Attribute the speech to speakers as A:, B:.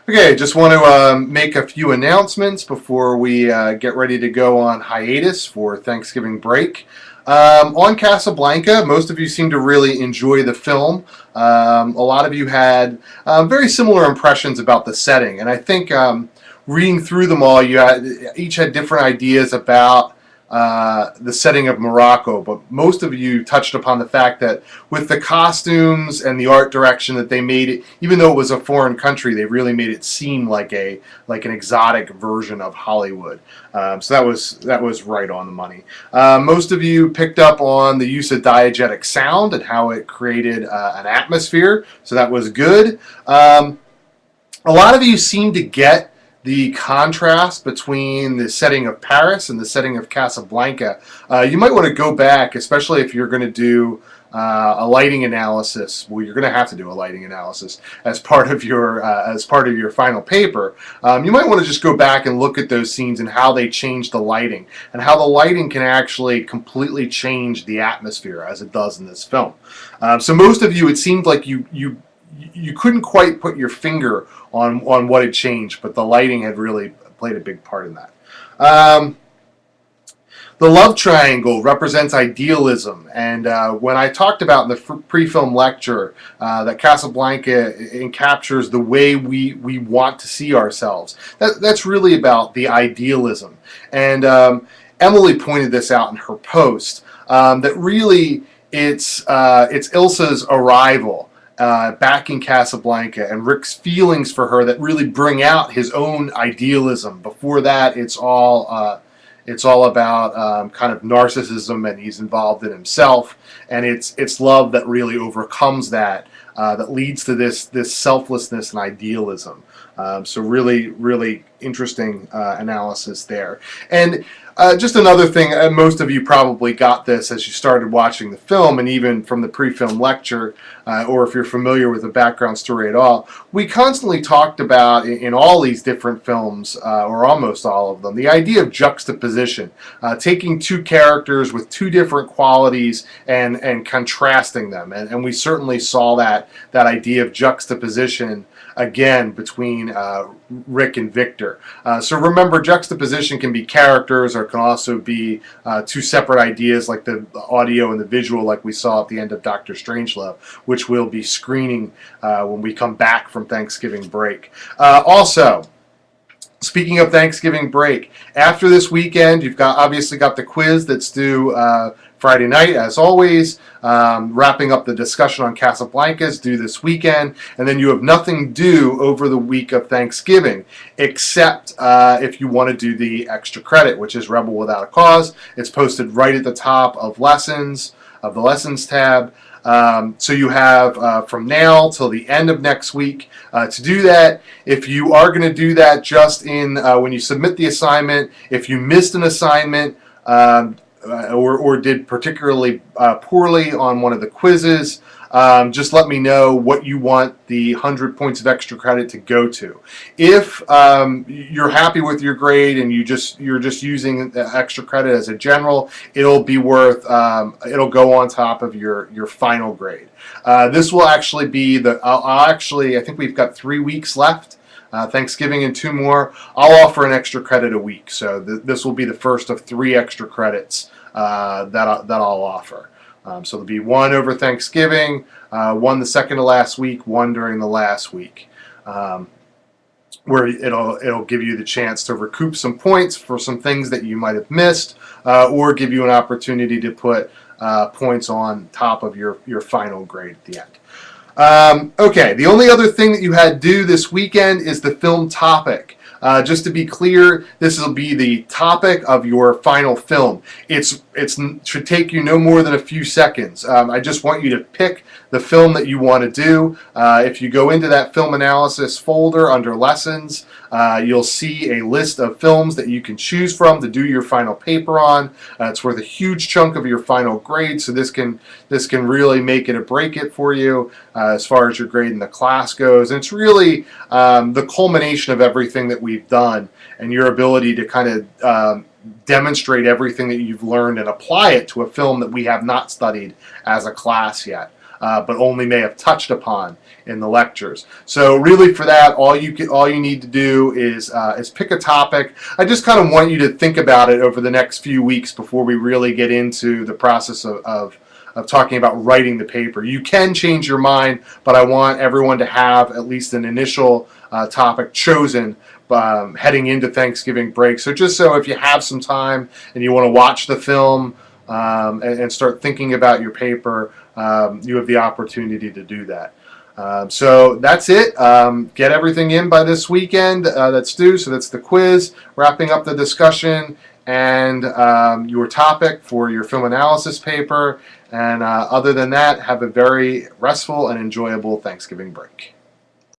A: Okay, just want to make a few announcements before we get ready to go on hiatus for Thanksgiving break. On Casablanca, most of you seem to really enjoy the film. A lot of you had very similar impressions about the setting, and I think reading through them all, each had different ideas about the setting of Morocco, but most of you touched upon the fact that with the costumes and the art direction that they made it, even though it was a foreign country, they really made it seem like an exotic version of Hollywood. So that was right on the money. Most of you picked up on the use of diegetic sound and how it created an atmosphere, so that was good. A lot of you seem to get the contrast between the setting of Paris and the setting of Casablanca. You might want to go back, especially if you're going to do a lighting analysis. Well, you're going to have to do a lighting analysis as part of your final paper. You might want to just go back and look at those scenes and how they change the lighting, and how the lighting can actually completely change the atmosphere as it does in this film. So most of you, it seemed like you couldn't quite put your finger on what had changed, but the lighting had really played a big part in that. The love triangle represents idealism, and when I talked about in the pre-film lecture that Casablanca captures the way we want to see ourselves, that's really about the idealism. And Emily pointed this out in her post, that really it's Ilsa's arrival back in Casablanca and Rick's feelings for her that really bring out his own idealism. Before that, it's all about kind of narcissism, and he's involved in himself, and it's love that really overcomes that, that leads to this selflessness and idealism. So really interesting analysis there. And just another thing, most of you probably got this as you started watching the film, and even from the pre-film lecture, or if you're familiar with the background story at all, we constantly talked about in all these different films, or almost all of them, the idea of juxtaposition, taking two characters with two different qualities and contrasting them, and we certainly saw that idea of juxtaposition again between Rick and Victor. So remember, juxtaposition can be characters, or can also be two separate ideas, like the audio and the visual, like we saw at the end of Dr. Strangelove, which we'll be screening when we come back from Thanksgiving break. Also, speaking of Thanksgiving break, after this weekend, you've obviously got the quiz that's due Friday night, as always. Wrapping up the discussion on Casablanca's due this weekend, and then you have nothing due over the week of Thanksgiving, except if you want to do the extra credit, which is Rebel Without a Cause. It's posted right at the top of the lessons tab. So you have from now till the end of next week to do that. If you are going to do that just in when you submit the assignment, if you missed an assignment, or did particularly poorly on one of the quizzes, just let me know what you want the 100 points of extra credit to go to. If you're happy with your grade and you're just using the extra credit as a general, it'll be worth, it'll go on top of your final grade. This will actually be I think we've got 3 weeks left. Thanksgiving and 2 more. I'll offer an extra credit a week, so this will be the first of 3 extra credits that I'll offer. So there'll be 1 over Thanksgiving, 1 the second to last week, 1 during the last week, where it'll give you the chance to recoup some points for some things that you might have missed, or give you an opportunity to put points on top of your final grade at the end. Okay, the only other thing that you had due this weekend is the film topic. Just to be clear, this will be the topic of your final film. It should take you no more than a few seconds. I just want you to pick the film that you want to do. If you go into that film analysis folder under lessons, you'll see a list of films that you can choose from to do your final paper on. It's worth a huge chunk of your final grade, so this can really make it or break it for you as far as your grade in the class goes. And it's really the culmination of everything that we've done, and your ability to kind of demonstrate everything that you've learned and apply it to a film that we have not studied as a class yet. but only may have touched upon in the lectures. So really, for that, all you need to do is pick a topic. I just kind of want you to think about it over the next few weeks before we really get into the process of talking about writing the paper. You can change your mind, but I want everyone to have at least an initial topic chosen heading into Thanksgiving break. So just so if you have some time and you want to watch the film and start thinking about your paper, you have the opportunity to do that. So that's it. Get everything in by this weekend. That's due. So that's the quiz, wrapping up the discussion, and your topic for your film analysis paper. And other than that, have a very restful and enjoyable Thanksgiving break.